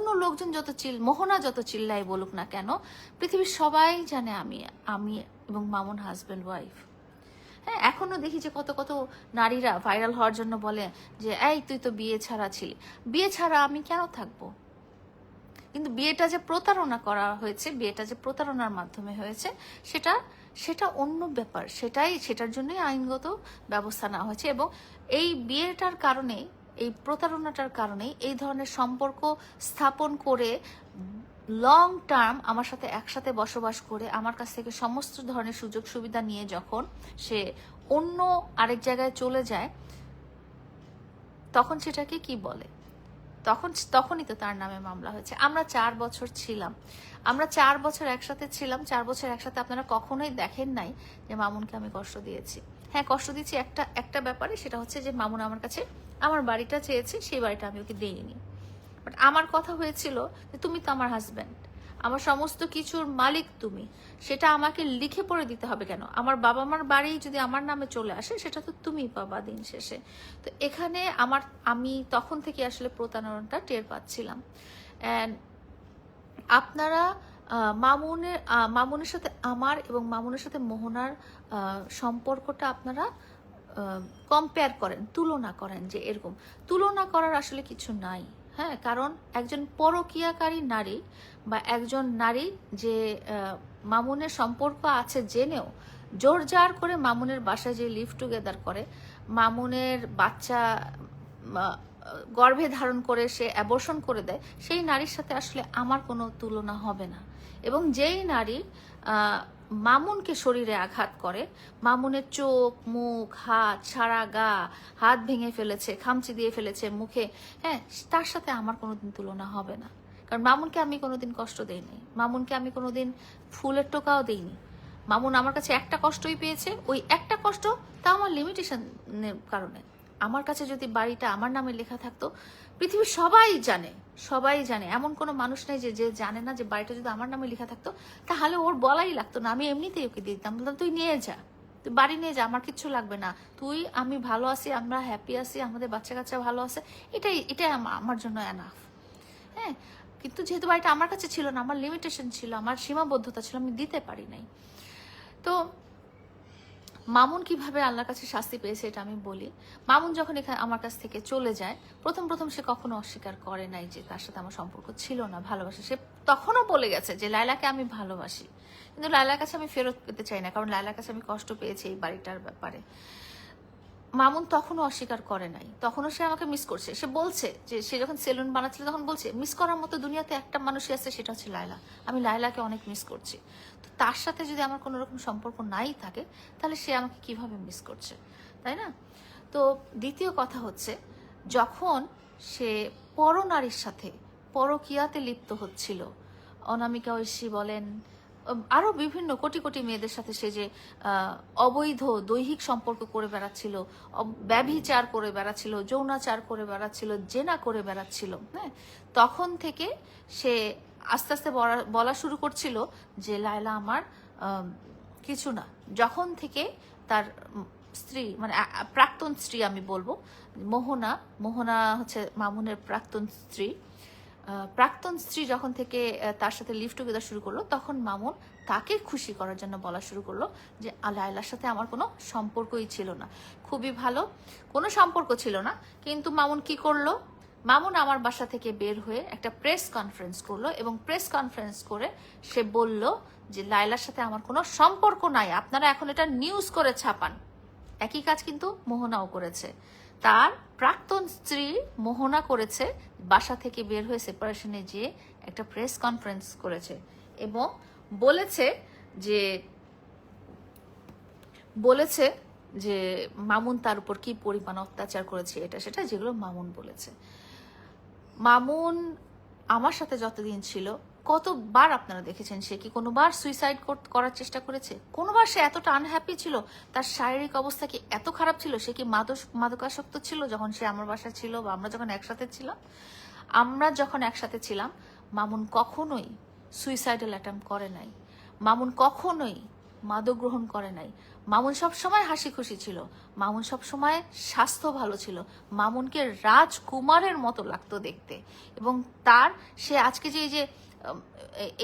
অন্য লোকজন যত মোহনা যত চিল্লাই বলুক না কেন, পৃথিবীর সবাই জানে আমি এবং মামুন হাজব্যান্ড ওয়াইফ। হ্যাঁ, এখনো দেখি যে কত কত নারীরা ভাইরাল হওয়ার জন্য বলে যে এই তুই তো বিয়ে ছাড়া ছিলি। বিয়ে ছাড়া আমি কেন থাকবো? কিন্তু বিয়েটা যে প্রতারণা করা হয়েছে, বিয়েটা যে প্রতারণার মাধ্যমে হয়েছে, সেটা অন্য ব্যাপার। সেটার জন্যই আইনগত ব্যবস্থা নেওয়া হয়েছে। এবং এই বিয়েটার কারণে, এই প্রতারণাটার কারণেই এই ধরনের সম্পর্ক স্থাপন করে লং টার্ম আমার সাথে একসাথে বসবাস করে আমার কাছ থেকে সমস্ত ধরনের সুযোগ সুবিধা নিয়ে যখন সে অন্য আরেক জায়গায় চলে যায়, তখন সেটাকে কি বলে? তখনই তো তার নামে মামলা হয়েছে। আমরা 4 বছর ছিলাম, আমরা 4 বছর একসাথে ছিলাম। 4 বছর একসাথে আপনারা কখনোই দেখেন নাই যে মামুনকে আমি কষ্ট দিয়েছি। হ্যাঁ, কষ্ট দিয়েছি একটা ব্যাপারে, সেটা হচ্ছে যে মামুন আমার কাছে আমার বাড়িটা চেয়েছে, সেই বাড়িটা আমি ওকে দিইনি। বাট আমার কথা হয়েছিল যে তুমি তো আমার হাজব্যান্ড, আমার সমস্ত কিছুর মালিক তুমি, সেটা আমাকে লিখে পড়ে দিতে হবে কেন? আমার বাবা মার বাড়ি যদি আমার নামে চলে আসে, সেটা তো তুমি পাবা দিন শেষে। তো এখানে আমি তখন থেকে আসলে প্রতারণাটা টের পাচ্ছিলাম। অ্যান্ড আপনারা মামুনের সাথে আমার এবং মামুনের সাথে মোহনার সম্পর্কটা আপনারা কম্পেয়ার করেন, তুলনা করেন, যে এরকম তুলনা করার আসলে কিছু নাই। হ্যাঁ, কারণ একজন পরকীয়াকারী নারী বা একজন নারী যে মামুনের সম্পর্ক আছে জেনেও জোরজার করে মামুনের বাসায় যে লিভ টুগেদার করে, মামুনের বাচ্চা গর্ভে ধারণ করে সে অ্যাবর্শন করে দেয়, সেই নারীর সাথে আসলে আমার কোনো তুলনা হবে না। এবং যেই নারী মামুনকে শরীরে আঘাত করে, মামুনের চোখ, মুখ, হাত, সারা গা, হাত ভেঙে ফেলেছে, খামচি দিয়ে ফেলেছে মুখে, হ্যাঁ, তার সাথে আমার কোনোদিন তুলনা হবে না। কারণ মামুনকে আমি কোনোদিন কষ্ট দেইনি, মামুনকে আমি কোনোদিন ফুলের টোকাও দেইনি। মামুন আমার কাছে একটা কষ্টই পেয়েছে, ওই একটা কষ্ট, তা আমার লিমিটেশনের কারণে। আমার কাছে যদি বাড়িটা আমার নামে লেখা থাকতো, পৃথিবীর সবাই জানে, এমন কোনো মানুষ নেই যে জানে না যে বাড়িটা যদি আমার নামে লেখা থাকতো, তাহলে ওর বলাই লাগতো না, আমি এমনিতেই ওকে দিয়ে দিতাম, বলতাম তুই নিয়ে যা, তুই বাড়ি নিয়ে যা, আমার কিচ্ছু লাগবে না, আমি ভালো আছি, আমরা হ্যাপি আছি, আমাদের বাচ্চা কাচ্চা ভালো আছে, এটাই আমার জন্য এনাফ। হ্যাঁ, কিন্তু যেহেতু বাড়িটা আমার কাছে ছিল না, আমার লিমিটেশন ছিল, আমার সীমাবদ্ধতা ছিল, আমি দিতে পারি নাই। তো মামুন কিভাবে আল্লাহর কাছে শাস্তি পেয়েছে এটা আমি বলি। মামুন যখন এখানে আমার কাছ থেকে চলে যায়, প্রথম সে কখনো অস্বীকার করে নাই যে তার সাথে আমার সম্পর্ক ছিল না, ভালোবাসে। সে তখনও বলে গেছে যে লায়লাকে আমি ভালোবাসি, কিন্তু লায়লার কাছে আমি ফেরত পেতে চাই না, কারণ লায়লার কাছে আমি কষ্ট পেয়েছি এই বাড়িটার ব্যাপারে। মামুন তখনও অস্বীকার করে নাই, তখনও সে আমাকে মিস করছে। সে বলছে যে সে যখন সেলুন বানাচ্ছিল তখন বলছে মিস করার মতো দুনিয়াতে একটা মানুষই আছে, সেটা হচ্ছে লায়লা, আমি লায়লাকে অনেক মিস করছি। তো তার সাথে যদি আমার কোনো রকম সম্পর্ক নাই থাকে, তাহলে সে আমাকে কিভাবে মিস করছে, তাই না? তো দ্বিতীয় কথা হচ্ছে, যখন সে পরনারীর সাথে পরকীয়াতে লিপ্ত হচ্ছিল, অনামিকা ঐশী বলেন, আরো বিভিন্ন কোটি কোটি মেয়েদের সাথে সে যে অবৈধ দৈহিক সম্পর্ক করে বেড়াচ্ছিল, ব্যভিচার করে বেড়াচ্ছিল, যৌনাচার করে বেড়াচ্ছিল, জেনা করে বেড়াচ্ছিল, হ্যাঁ, তখন থেকে সে আস্তে আস্তে বলা শুরু করছিল যে লায়লা আমার কিছু না। যখন থেকে তার স্ত্রী, মানে প্রাক্তন স্ত্রী আমি বলবো, মোহনা হচ্ছে মামুনের প্রাক্তন স্ত্রী যখন থেকে তার সাথে লিভ টুগেদার শুরু করলো, তখন মামুন তাকে খুশি করার জন্য বলা শুরু করলো যে লায়লার সাথে আমার কোনো সম্পর্কই ছিল না, খুবই ভালো, কোনো সম্পর্ক ছিল না। কিন্তু মামুন কি করলো? মামুন আমার বাসা থেকে বের হয়ে একটা প্রেস কনফারেন্স করলো, এবং প্রেস কনফারেন্স করে সে বলল যে লায়লার সাথে আমার কোনো সম্পর্ক নাই, আপনারা এখন এটা নিউজ করে ছাপান। একই কাজ কিন্তু মোহনাও করেছে। তার প্রাক্তন স্ত্রী মোহনা করেছে, বাসা থেকে বের হয়ে সেপারেশনে যেয়ে একটা প্রেস কনফারেন্স করেছে এবং বলেছে যে মামুন তার উপর কি পরিমাণ অত্যাচার করেছে, এটা সেটা, যেগুলো মামুন বলেছে। মামুন আমার সাথে যতদিন ছিল, কতবার আপনারা দেখেছেন সে কি কোনোবার সুইসাইড করার চেষ্টা করেছে? কোনোবার সে এতটা আনহ্যাপি ছিল? তার শারীরিক অবস্থা কি এত খারাপ ছিল? সে কি মাদকাসক্ত ছিল যখন সে আমার বাসায় ছিল, বা আমরা যখন একসাথে ছিলাম? মামুন কখনোই সুইসাইডাল অ্যাটেম্প করে নাই। মামুন কখনোই মাদক গ্রহণ করে নাই। মামুন সব সময় হাসি খুশি ছিল, মামুন সব সময় স্বাস্থ্য ভালো ছিল, মামুনকে রাজকুমারের মতো লাগতো দেখতে। এবং সে আজকে যে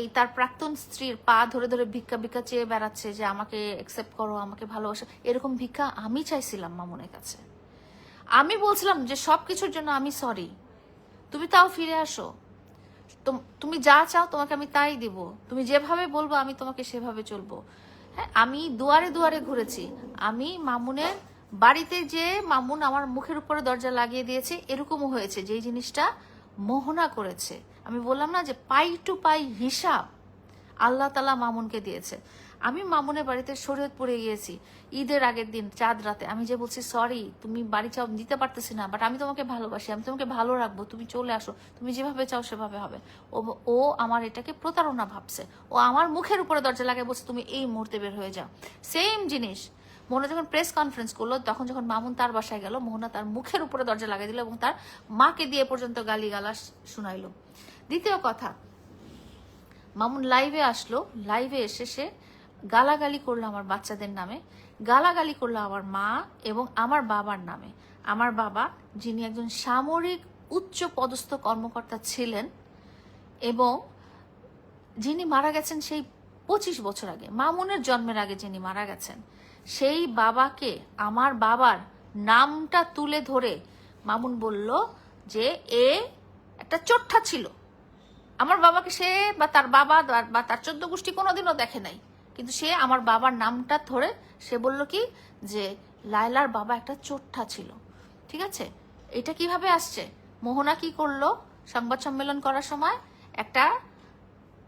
এই তার প্রাক্তন স্ত্রীর পা ধরে ধরে ভিক্ষা ভিক্ষা চেয়ে বেড়াচ্ছে যে আমাকে অ্যাকসেপ্ট করো, আমাকে ভালোবাসো, এরকম ভিক্ষা আমি চাইছিলাম মামুনের কাছে। আমি বলছিলাম যে সবকিছুর জন্য আমি সরি, তুমি তাও ফিরে আসো, তুমি যা চাও তোমাকে আমি তাই দিব, তুমি যেভাবে বলবো আমি তোমাকে সেভাবে চলবো। হ্যাঁ, আমি দুয়ারে দুয়ারে ঘুরেছি, আমি মামুনের বাড়িতে যে মামুন আমার মুখের উপরে দরজা লাগিয়ে দিয়েছে এরকমও হয়েছে, যেই জিনিসটা মোহনা করেছে। আমি বললাম না যে পাই টু পাই হিসাব আল্লাহ তাআলা মামুনকে দিয়েছে। আমি মামুনের বাড়িতে শরীয়তপুরে গিয়েছি ঈদের আগের দিন চাঁদ রাতে, আমি যে বলছি সরি তুমি বাড়ি চাও দিতে পারতেছি না, বাট আমি তোমাকে ভালোবাসি, আমি তোমাকে ভালো রাখবো, তুমি চলে আসো, তুমি যেভাবে চাও সেভাবে হবে। ও আমার এটাকে প্রতারণা ভাবছে, ও আমার মুখের উপরে দরজা লাগিয়ে বলছে তুমি এই মুহূর্তে বের হয়ে যাও। সেম জিনিস মোহনা যখন প্রেস কনফারেন্স করলো, তখন যখন মামুন তার বাসায় গেল, মোহনা তার মুখের উপরে দরজা লাগিয়ে দিল এবং তার মাকে দিয়ে পর্যন্ত গালিগালাজ শুনাইলো। দ্বিতীয় কথা, মামুন লাইভে আসলো, লাইভে এসে সে গালাগালি করলো আমার বাচ্চাদের নামে, গালাগালি করলো আমার মা এবং আমার বাবার নামে। আমার বাবা যিনি একজন সামরিক উচ্চ পদস্থ কর্মকর্তা ছিলেন এবং যিনি মারা গেছেন সেই 25 বছর আগে, মামুনের জন্মের আগে যিনি মারা গেছেন, সেই বাবাকে আমার বাবার নামটা তুলে ধরে মামুন বলল যে এ একটা চোট্টা ছিল। আমার বাবাকে সে বা তার বাবা বা তার 14 গোষ্ঠী কোনোদিনও দেখে নাই, কিন্তু সে আমার বাবার নামটা ধরে সে বলল কি যে লায়লার বাবা একটা চোট্টা ছিল। ঠিক আছে, এটা কিভাবে আসছে? মোহনা কি করলো সংবাদ সম্মেলন করার সময়, একটা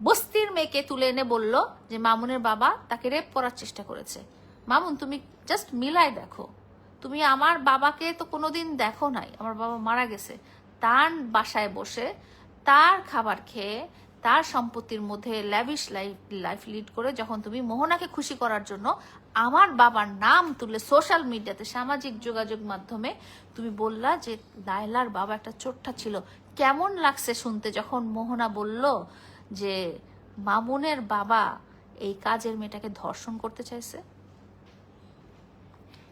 বস্তির মেয়েকে তুলে এনে বলল যে মামুনের বাবা তাকে রেপ করার চেষ্টা করেছে। মামুন তুমি জাস্ট মিলাই দেখো, তুমি আমার বাবাকে তো কোনোদিন দেখো নাই, আমার বাবা মারা গেছে, তার বাসায় বসে তার খাবার খেয়ে তার সম্পত্তির মধ্যে ল্যাভিশ লাইফ লিড করে যখন তুমি মোহনাকে খুশি করার জন্য আমার বাবার নাম তুলে সোশ্যাল মিডিয়াতে সামাজিক যোগাযোগ মাধ্যমে তুমি বললা যে লায়লার বাবা একটা চোট্টা ছিল। কেমন লাগছে শুনতে যখন মোহনা বলল যে মামুনের বাবা এই কাজের মেয়েটাকে ধর্ষণ করতে চাইছে?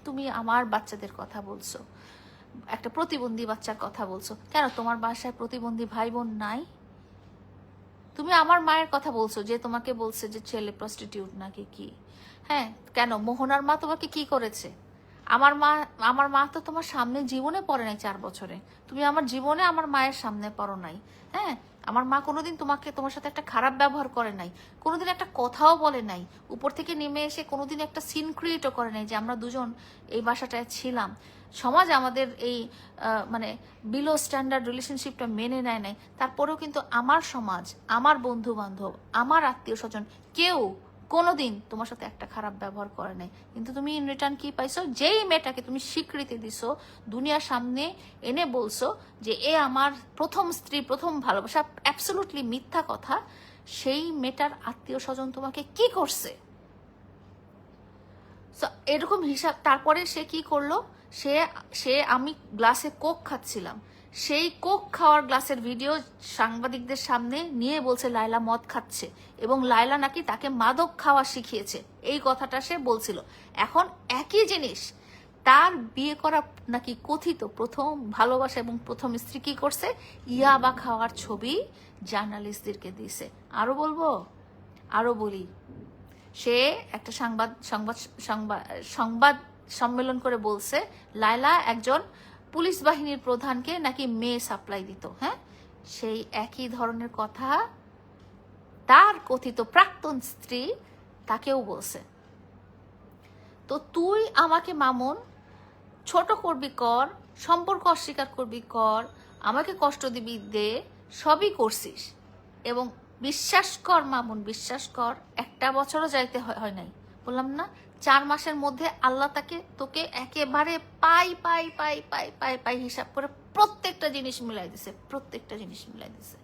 তুমি আমার বাচ্চাদের কথা বলছো, একটা প্রতিবন্ধী বাচ্চার কথা বলছো, কেন তোমার বাসায় প্রতিবন্ধী ভাই বোন নাই? তুমি আমার মায়ের কথা বলছো যে তোমাকে বলছে যে ছেলে প্রস্টিটিউট নাকি কি? হ্যাঁ, কেন মোহনার মা তোমাকে কি করেছে? আমার মা তো তোমার সামনে জীবনে পড়ে নাই 4 বছরে, তুমি আমার জীবনে আমার মায়ের সামনে পড়ো নাই। হ্যাঁ, আমার মা কোনোদিন তোমার সাথে একটা খারাপ ব্যবহার করে নাই, কোনোদিন একটা কথাও বলে নাই, উপর থেকে নেমে এসে কোনোদিন একটা সিন ক্রিয়েটও করে নাই যে আমরা দুজন এই বাসাটায় ছিলাম। সমাজ আমাদের এই মানে বিলো স্ট্যান্ডার্ড রিলেশনশিপটা মেনে নেয় নাই, তারপরেও কিন্তু আমার সমাজ, আমার বন্ধু বান্ধব, আমার আত্মীয় স্বজন কেউ কোনোদিন তোমার সাথে একটা খারাপ ব্যবহার করে নাই। কিন্তু তুমি ইন রিটার্ন কি পাইছো? যেই মেয়েটাকে তুমি স্বীকৃতি দিছো, দুনিয়ার সামনে এনে বলছো যে এ আমার প্রথম স্ত্রী, প্রথম ভালোবাসা, অ্যাবসলিউটলি মিথ্যা কথা। সেই মেয়েটার আত্মীয় স্বজন তোমাকে কি করছে? এরকম হিসাব। তারপরে সে কি করলো, সে আমি গ্লাসে কোক খাচ্ছিলাম, সেই কোক খাওয়ার গ্লাসের ভিডিও সাংবাদিকদের সামনে নিয়ে বলছে লায়লা মদ খাচ্ছে এবং লায়লা নাকি তাকে মাদক খাওয়া শিখিয়েছে, এই কথাটা সে বলছিল। এখন একই জিনিস তার বিয়ে করা নাকি কথিত প্রথম ভালোবাসা এবং প্রথম স্ত্রী কি করছে, ইয়াবা খাওয়ার ছবি জার্নালিস্টদেরকে দিছে। আরো বলবো, আরো বলি, সে একটা সংবাদ সম্মেলন করে বলছে লায়লা একজন পুলিশ বাহিনীর প্রধানকে নাকি মেয়ে সাপ্লাই দিত। হ্যাঁ, সেই একই ধরনের কথা তার কথিত প্রাক্তন স্ত্রী তাকেও বলছে। তো তুই আমাকে মামুন ছোট করবি কর, সম্পর্ক অস্বীকার করবি কর, আমাকে কষ্ট দিবি দে, সবই করছিস। এবং বিশ্বাস কর মামুন, বিশ্বাস কর, 1 বছরও যাইতে হয় নাই, বললাম না 4 মাসের মধ্যে আল্লাহ তোকে একেবারে পাই পাই পাই পাই পাই পাই হিসাব করে প্রত্যেকটা জিনিস মিলাই দিছে, প্রত্যেকটা জিনিস মিলাই দিছে,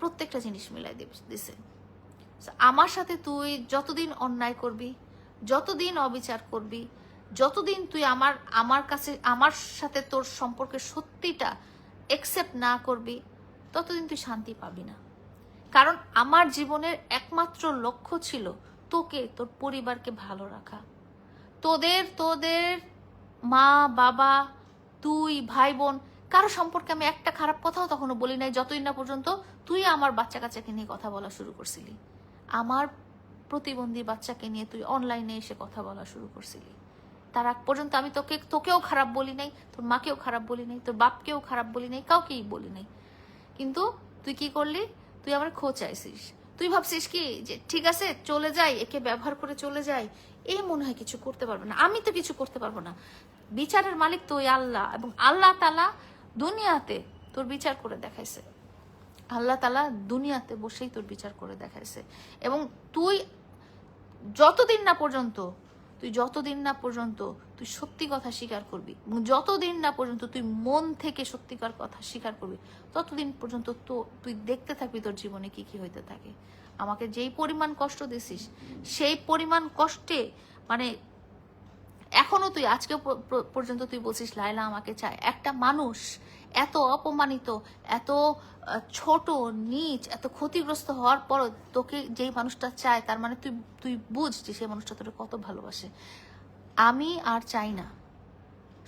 প্রত্যেকটা জিনিস মিলাই দিছে। আমার সাথে তুই যতদিন অন্যায় করবি, যতদিন অবিচার করবি, যতদিন তুই আমার সাথে তোর সম্পর্কের সত্যিটা একসেপ্ট না করবি, ততদিন তুই শান্তি পাবি না। কারণ আমার জীবনের একমাত্র লক্ষ্য ছিল তোকে, তোর পরিবারকে ভালো রাখা। তোদের মা বাবা, তুই, ভাই বোন, কারো সম্পর্কে আমি একটা খারাপ কথাও তখনও বলি নাই, যতদিন না পর্যন্ত তুই আমার বাচ্চা কাচ্চাকে নিয়ে কথা বলা শুরু করছিলি। আমার প্রতিবন্ধী বাচ্চাকে নিয়ে তুই অনলাইনে এসে কথা বলা শুরু করছিলি। তার আগ পর্যন্ত আমি তোকেও খারাপ বলি নাই, তোর মাকেও খারাপ বলি নাই, তোর বাপকেও খারাপ বলি নাই, কাউকেই বলি নাই। কিন্তু তুই কি করলি? তুই আমার খোঁজ চাইছিস। তুই ভাবছিস কি যে ঠিক আছে চলে যাই, একে ব্যবহার করে চলে যাই, এই মনে হয় কিছু করতে পারবে না। আমি তো কিছু করতে পারবো না। বিচারের মালিক তুই আল্লাহ, এবং আল্লাহ তাআলা দুনিয়াতে তোর বিচার করে দেখাইছে। আল্লাহ তাআলা দুনিয়াতে বসেই তোর বিচার করে দেখাইছে। এবং তুই যতদিন না পর্যন্ত তুই সত্যি কথা স্বীকার করবি, যতদিন না পর্যন্ত তুই মন থেকে সত্যিকার কথা স্বীকার করবি, ততদিন পর্যন্ত তো তুই দেখতে থাকবি তোর জীবনে কি কি হইতে থাকে। আমাকে যেই পরিমাণ কষ্ট দিছিস, সেই পরিমাণ কষ্টে মানে এখনো তুই আজকে পর্যন্ত তুই বলছিস লাইলা আমাকে চায়। একটা মানুষ এত অপমানিত, এত ছোট, নীচ, এত ক্ষতিগ্রস্ত হওয়ার পর তোকে যেই মানুষটা চায়, তার মানে তুই বুঝ যে সেই মানুষটা তোকে কত ভালোবাসে। আমি আর চাই না,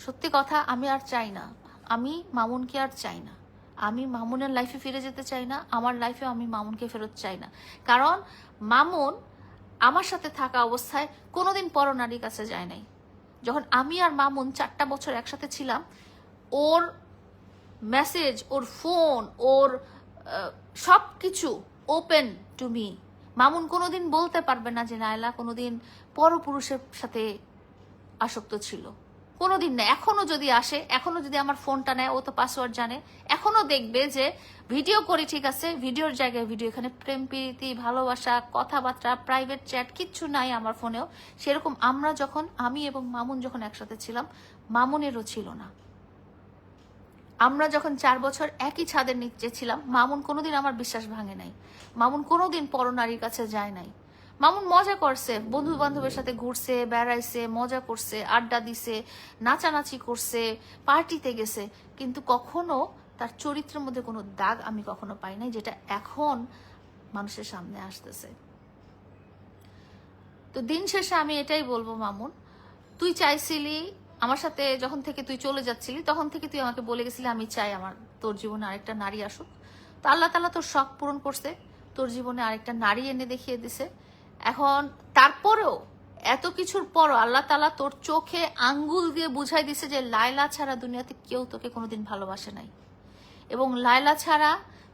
সত্যি কথা, আমি আর চাই না। আমি মামুনকে আর চাই না। আমি মামুনের লাইফে ফিরে যেতে চাই না। আমার লাইফে আমি মামুনকে ফেরত চাই না। কারণ মামুন আমার সাথে থাকা অবস্থায় কোনোদিন পরনারীর কাছে যায় নাই। যখন আমি আর মামুন 4টা বছর একসাথে ছিলাম, ওর মেসেজ, ওর ফোন, ওর সব কিছু ওপেন টু মি। মামুন কোনোদিন বলতে পারবে না যে নাইলা কোনোদিন পরপুরুষের সাথে আসক্ত ছিল, কোনোদিন না। এখনো যদি আসে, এখনো যদি আমার ফোনটা নেয়, ও তো পাসওয়ার্ড জানে, এখনো দেখবে যে ভিডিও করি, ঠিক আছে, ভিডিওর জায়গায় ভিডিও, এখানে প্রেম প্রীতি, ভালোবাসা, কথাবার্তা, প্রাইভেট চ্যাট কিচ্ছু নাই আমার ফোনেও। সেরকম আমি এবং মামুন যখন একসাথে ছিলাম, মামুনেরও ছিল না। আমরা যখন 4 বছর একই ছাদের নিচে ছিলাম, মামুন কোনোদিন আমার বিশ্বাস ভাঙে নাই। মামুন কোনোদিন পরনারীর কাছে যায় নাই। মামুন মজা করছে, বন্ধু বান্ধবের সাথে ঘুরছে, বেড়াইছে, মজা করছে, আড্ডা দিছে, নাচানাচি করছে, পার্টিতে গেছে, কিন্তু কখনো তার চরিত্রের মধ্যে কোনো দাগ আমি কখনো পাই নাই, যেটা এখন মানুষের সামনে আসতেছে। তো দিন শেষে আমি এটাই বলবো, মামুন, তুই চাইছিলি আমার সাথে, যখন থেকে তুই চলে যাচ্ছিলি তখন থেকে তুই আমাকে বলে গেছিলি আমি চাই তোর জীবনে আরেকটা নারী আসুক। তো আল্লাহ তাআলা তোর শখ পূরণ করছে, তোর জীবনে আরেকটা নারী এনে দেখিয়ে দিছে। এখন তারপরেও, এত কিছুর পরও আল্লাহ তাআলা তোর চোখে আঙ্গুল দিয়ে বুঝাই দিছে যে লায়লা ছাড়া দুনিয়াতে কেউ তোকে কোনোদিন ভালোবাসে নাই, এবং লায়লা ছাড়া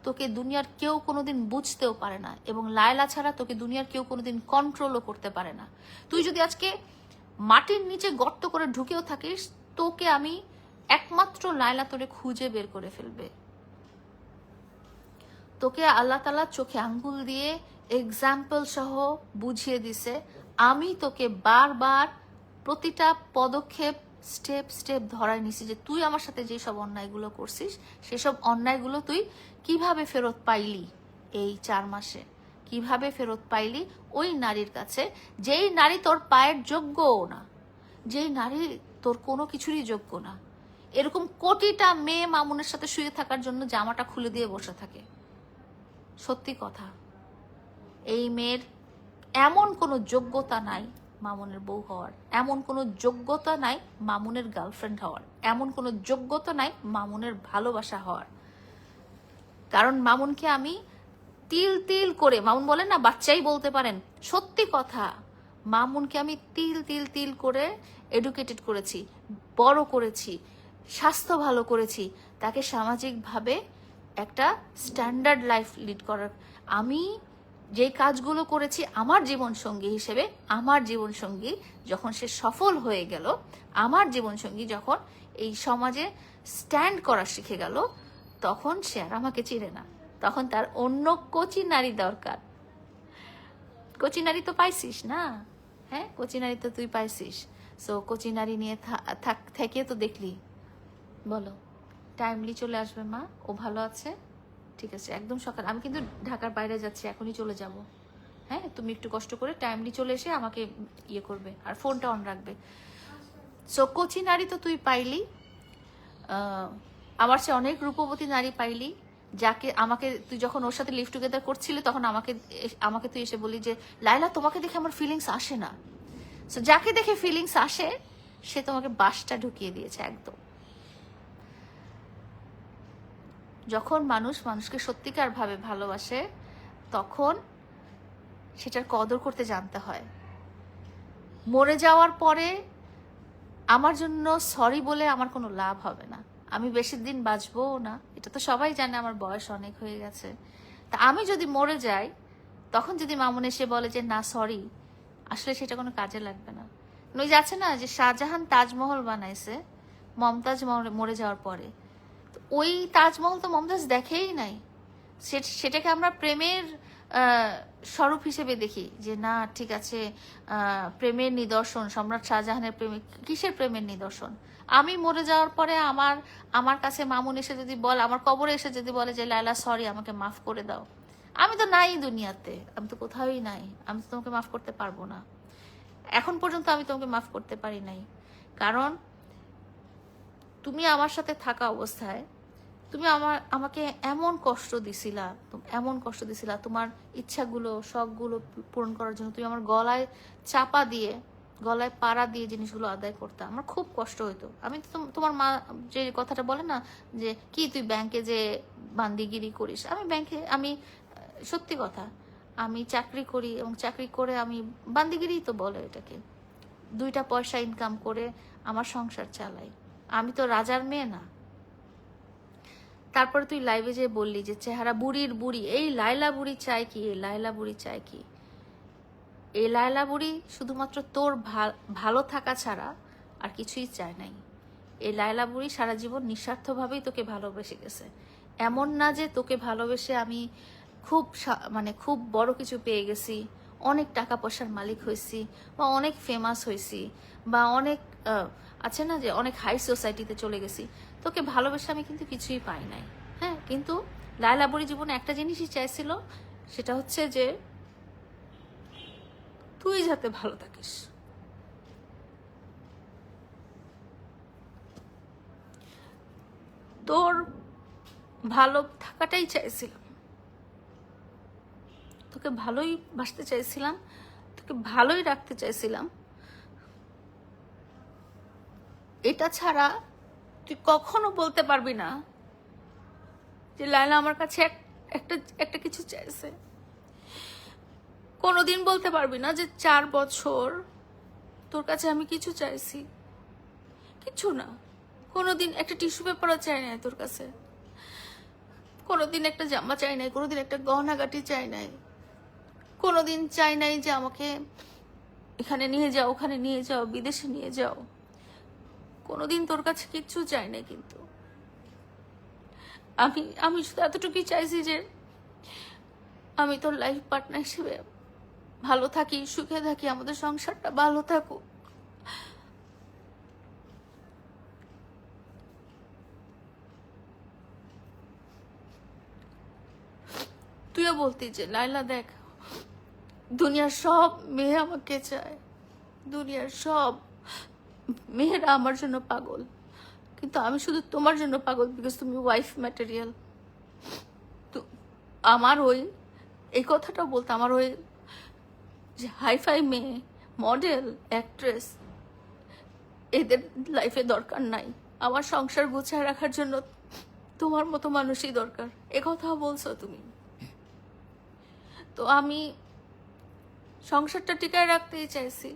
তোকে দুনিয়ার কেউ কোনোদিন বুঝতেও পারে না, এবং লায়লা ছাড়া তোকে দুনিয়ার কেউ কোনোদিন কন্ট্রোলও করতে পারে না। তুই যদি আজকে মাটির নিচে গর্ত করে ঢুকেও থাকিস, তোকে আমি একমাত্র লায়লা তোরে খুঁজে বের করে ফেলবে। তোকে আল্লাহ তাআলা চোখে আঙ্গুল দিয়ে এক্সাম্পল সহ বুঝিয়ে দিছে। আমি তোকে বারবার প্রতিটা পদক্ষেপ স্টেপ ধরাই নিছি যে তুই আমার সাথে যেসব অন্যায়গুলো করছিস, সেসব অন্যায়গুলো তুই কিভাবে ফেরত পাইলি এই 4 মাসে, কিভাবে ফেরত পাইলি ওই নারীর কাছে, যেই নারী তোর পায়ের যোগ্যও না, যেই নারী তোর কোনো কিছুরই যোগ্য না। এরকম কোটিটা মেয়ে মামুনের সাথে শুয়ে থাকার জন্য জামাটা খুলে দিয়ে বসে থাকে। সত্যি কথা, এই মেয়ের এমন কোনো যোগ্যতা নাই মামুনের বউ হওয়ার, এমন কোনো যোগ্যতা নাই মামুনের গার্লফ্রেন্ড হওয়ার, এমন কোনো যোগ্যতা নাই মামুনের ভালোবাসা হওয়ার। কারণ মামুনকে আমি তিল তিল করে, মামুন বলেন না বাচ্চাই বলতে পারেন, সত্যি কথা, মামুনকে আমি তিল তিল তিল করে এডুকেটেড করেছি, বড় করেছি, স্বাস্থ্য ভালো করেছি, তাকে সামাজিকভাবে একটা স্ট্যান্ডার্ড লাইফ লিড করার। আমি যে কাজগুলো করেছি আমার জীবনসঙ্গী হিসেবে, আমার জীবনসঙ্গী যখন সে সফল হয়ে গেল, আমার জীবনসঙ্গী যখন এই সমাজে স্ট্যান্ড করা শিখে গেল, তখন সে আর আমাকে চিনে না, তখন তার অন্য কোচি নারী দরকার। কোচি নারী তো পাইছিস না? হ্যাঁ, কোচি নারী তো তুই পাইছিস। সো কোচি নারী নিয়ে থেকে তো দেখলি, বলো টাইমলি চলে আসবে মা, ও ভালো আছে, ঠিক আছে, একদম সকাল। আমি কিন্তু ঢাকার বাইরে যাচ্ছি, এখনই চলে যাব। হ্যাঁ, তুমি একটু কষ্ট করে টাইমলি চলে এসে আমাকে ইয়ে করবে, আর ফোনটা অন রাখবে। সো কোচি নারী তো তুই পাইলি, আমার সে অনেক রূপবতী নারী পাইলি, যাকে আমাকে তুই যখন ওর সাথে লিভ টুগেদার করছিলি তখন আমাকে আমাকে তুই এসে বলি যে লাইলা তোমাকে দেখে আমার ফিলিংস আসে না। সো যাকে দেখে ফিলিংস আসে সে তোমাকে বাসটা ঢুকিয়ে দিয়েছে একদম। যখন মানুষ মানুষকে সত্যিকার ভাবে ভালোবাসে তখন সেটার কদর করতে জানতে হয়। মরে যাওয়ার পরে আমার জন্য সরি বলে আমার কোনো লাভ হবে না, আমি বেশি দিন বাঁচবো না, এটা তো সবাই জানে, আমার বয়স অনেক হয়ে গেছে। তা আমি যদি মরে যাই তখন যদি মামুন এসে বলে যে না সরি, আসলে সেটা কোনো কাজে লাগবে না। ওই যাচ্ছে না যে শাহজাহান তাজমহল বানাইছে মমতাজ মরে যাওয়ার পরে, তো ওই তাজমহল তো মমতাজ দেখেই নাই। সেটাকে আমরা প্রেমের স্বরূপ হিসেবে দেখি যে না ঠিক আছে প্রেমের নিদর্শন, সম্রাট শাহজাহানের প্রেমে। কিসের প্রেমের নিদর্শন? আমি মরে যাওয়ার পরে আমার কাছে মামুন এসে যদি বলে, আমার কবরে এসে যদি বলে যে লায়লা সরি আমাকে মাফ করে দাও, আমি তো নাই দুনিয়াতে, আমি তো কোথাওই নাই, আমি তো তোমাকে মাফ করতে পারবো না। এখন পর্যন্ত আমি তোমাকে মাফ করতে পারি নাই, কারণ তুমি আমার সাথে থাকা অবস্থায় তুমি আমাকে এমন কষ্ট দিছিলা, তোমার ইচ্ছাগুলো শখগুলো পূরণ করার জন্য তুমি আমার গলায় চাপা দিয়ে, গলায় পাড়া দিয়ে জিনিসগুলো আদায় করতে আমার খুব কষ্ট হইতো। আমি তো তোমার মা যে কথাটা বলে না যে কি তুই ব্যাংকে যে বান্দিগিরি করিস, আমি সত্যি কথা, আমি চাকরি করি এবং চাকরি করে আমি বান্দিগিরি তো বলে এটাকে, 2টা পয়সা ইনকাম করে আমার সংসার চালাই, আমি তো রাজার মেয়ে না। তারপরে তুই লাইভে যে বললি যে চেহারা বুড়ির বুড়ি, এই লায়লা বুড়ি চাই কি? এই লায়লা বুড়ি চাই কি? এই লায়লা বুড়ি শুধুমাত্র তোর ভালো থাকা ছাড়া আর কিছুই চায় নাই। এই লায়লা বুড়ি সারা জীবন নিঃস্বার্থভাবেই তোকে ভালোবেসে গেছে। এমন না যে তোকে ভালোবেসে আমি খুব বড় কিছু পেয়ে গেছি, অনেক টাকা পয়সার মালিক হয়েছি বা অনেক ফেমাস হয়েছি বা অনেক আছে না যে অনেক হাই সোসাইটিতে চলে গেছি, তোকে ভালোবেসে আমি কিন্তু কিছুই পাই নাই। হ্যাঁ, কিন্তু লায়লা বুড়ি জীবনে একটা জিনিসই চাইছিল, সেটা হচ্ছে যে তুই যাতে ভালো থাকিস। তোর ভালো থাকাটাই চাইছিলাম, তোকে ভালোই বাসতে চাইছিলাম, তোকে ভালোই রাখতে চাইছিলাম। এটা ছাড়া তুই কখনো বলতে পারবি না যে লায়লা আমার কাছে একটা কিছু চাইছে। কোনোদিন বলতে পারবি না যে 4 বছর তোর কাছে আমি কিছু চাইছি, কিছু না। কোনোদিন একটা টিস্যু পেপারও চাই নাই তোর কাছে, কোনোদিন একটা জামা চাই নাই, কোনোদিন একটা গহনাগাটি চাই নাই, কোনোদিন চাই নাই যে আমাকে এখানে নিয়ে যাও, ওখানে নিয়ে যাও, বিদেশে নিয়ে যাও, কোনোদিন তোর কাছে কিচ্ছু চাই নাই। কিন্তু আমি শুধু এতটুকুই চাইছি যে আমি তোর লাইফ পার্টনার হিসেবে ভালো থাকি, সুখে থাকি, আমাদের সংসারটা ভালো থাকুক। তুইও বলতি যে লায়লা দেখ, দুনিয়ার সব মেয়ে আমাকে চায়, দুনিয়ার সব মেয়েরা আমার জন্য পাগল, কিন্তু আমি শুধু তোমার জন্য পাগল, বিকজ তুমি ওয়াইফ ম্যাটেরিয়াল। তো আমার এই কথাটা বলতে আমার যে হাইফাই মেয়ে, মডেল, অ্যাক্ট্রেস, এদের লাইফে দরকার নাই। আমার সংসার গুছিয়ে রাখার জন্য তোমার মতো মানুষই দরকার, কথা বলছো তুমি। তো আমি সংসারটা টিকায় রাখতেই চাইছি,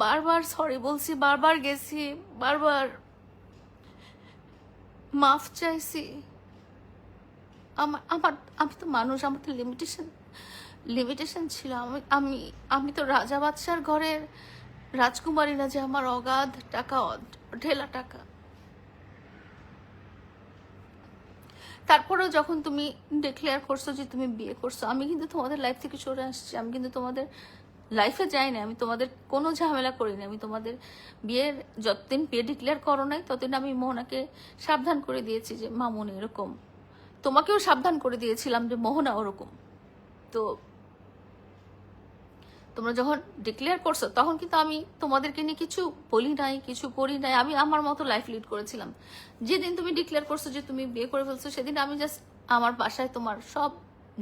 বারবার সরি বলছি, বারবার গেছি, বারবার মাফ চাইছি। আমি তো মানুষ, আমার তো লিমিটেশন ছিল। আমি তো রাজা বাদশার ঘরের রাজকুমারী না যে আমার অগাধ টাকা, ঢেলা টাকা। তারপরেও যখন তুমি ডিক্লেয়ার করছো যে তুমি বিয়ে করছো, আমি কিন্তু তোমাদের লাইফ থেকে সরে আসছি, আমি কিন্তু তোমাদের লাইফে যাই না, আমি তোমাদের কোনো ঝামেলা করি না। আমি তোমাদের বিয়ের যতদিন বিয়ে ডিক্লেয়ার করো নাই ততদিন আমি মোহনাকে সাবধান করে দিয়েছি যে মামুন এরকম, তোমাকেও সাবধান করে দিয়েছিলাম যে মোহনা ওরকম। তো তোমরা যখন ডিক্লেয়ার করছো তখন কিন্তু আমি তোমাদেরকে নিয়ে কিছু বলি নাই, কিছু করি নাই, আমি আমার মতো লাইফ লিড করেছিলাম। যেদিন তুমি ডিক্লেয়ার করছো যে তুমি বিয়ে করে ফেলছো, সেদিন আমি জাস্ট আমার বাসায় তোমার সব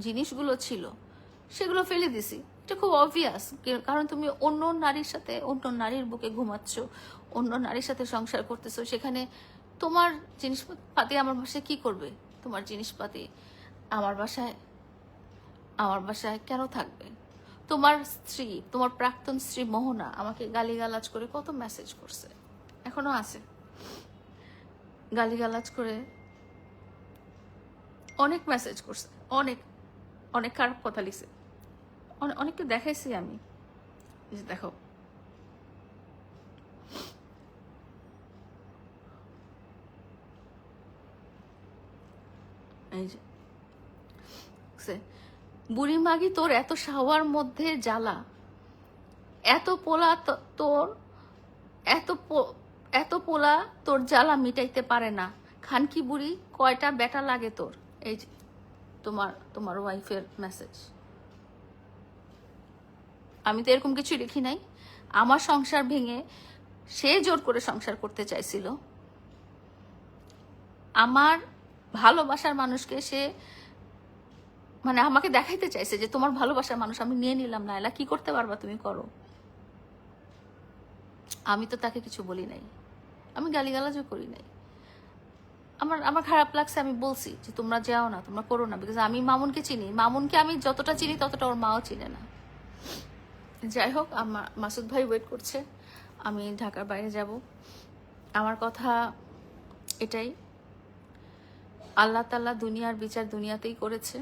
জিনিসগুলো ছিল সেগুলো ফেলে দিছি। এটা খুব অবভিয়াস, কারণ তুমি অন্য নারীর সাথে, অন্য নারীর বুকে ঘুমাচ্ছ, অন্য নারীর সাথে সংসার করতেছো। সেখানে তোমার জিনিসপাতি আমার বাসায় কি করবে? তোমার জিনিসপাতি আমার বাসায় কেন থাকবে? তোমার স্ত্রী, তোমার প্রাক্তন স্ত্রী মোহনা আমাকে গালিগালাজ করে কত মেসেজ করছে, এখনো আছে, গালিগালাজ করে অনেক মেসেজ করছে, অনেক অনেক খারাপ কথা লিখছে, অনেককে দেখাইছি আমি, যে দেখো এই যে বুড়ি মাগি, তোর এত শাওয়ার মধ্যে জ্বালা, এত পোলা তোর এত পোলা তোর জ্বালা মিটাইতে পারে না। খানকি বুড়ি, কয়টা বেটা লাগে তোর? এই যে তোমার ওয়াইফের মেসেজ। আমি তো এরকম কিছু লিখি নাই। আমার সংসার ভেঙে সে জোর করে সংসার করতে চাইছিল। আমার ভালোবাসার মানুষকে সে মানে আমাকে দেখাইতে চাইছে যে তোমার ভালোবাসার মানুষ আমি নিয়ে নিলাম, না এলা কি করতে পারবা তুমি, করো। আমি তো তাকে কিছু বলি নাই, আমি গালিগালাজও করি নাই। আমার খারাপ লাগছে, আমি বলছি যে তোমরা যাও না, তোমরা করো না, বিকজ আমি মামুনকে চিনি। মামুনকে আমি যতটা চিনি ততটা ওর মাও চিনে না। যাই হোক, আমার মাসুদ ভাই ওয়েট করছে, আমি ঢাকার বাইরে যাব। আমার কথা এটাই, আল্লাহ তাআলা দুনিয়ার বিচার দুনিয়াতেই করেছে।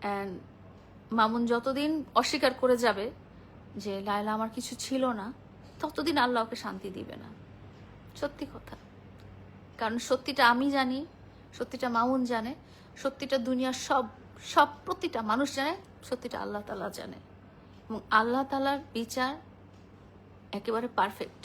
অ্যান্ড মামুন যতদিন অস্বীকার করে যাবে যে লায়লা আমার কিছু ছিল না, ততদিন আল্লাহ ওকে শান্তি দিবে না। সত্যি কথা, কারণ সত্যিটা আমি জানি, সত্যিটা মামুন জানে, সত্যিটা দুনিয়ার সব প্রতিটা মানুষ জানে, সত্যিটা আল্লাহ তাআলা জানে। এবং আল্লাহ তাআলার বিচার একেবারে পারফেক্ট।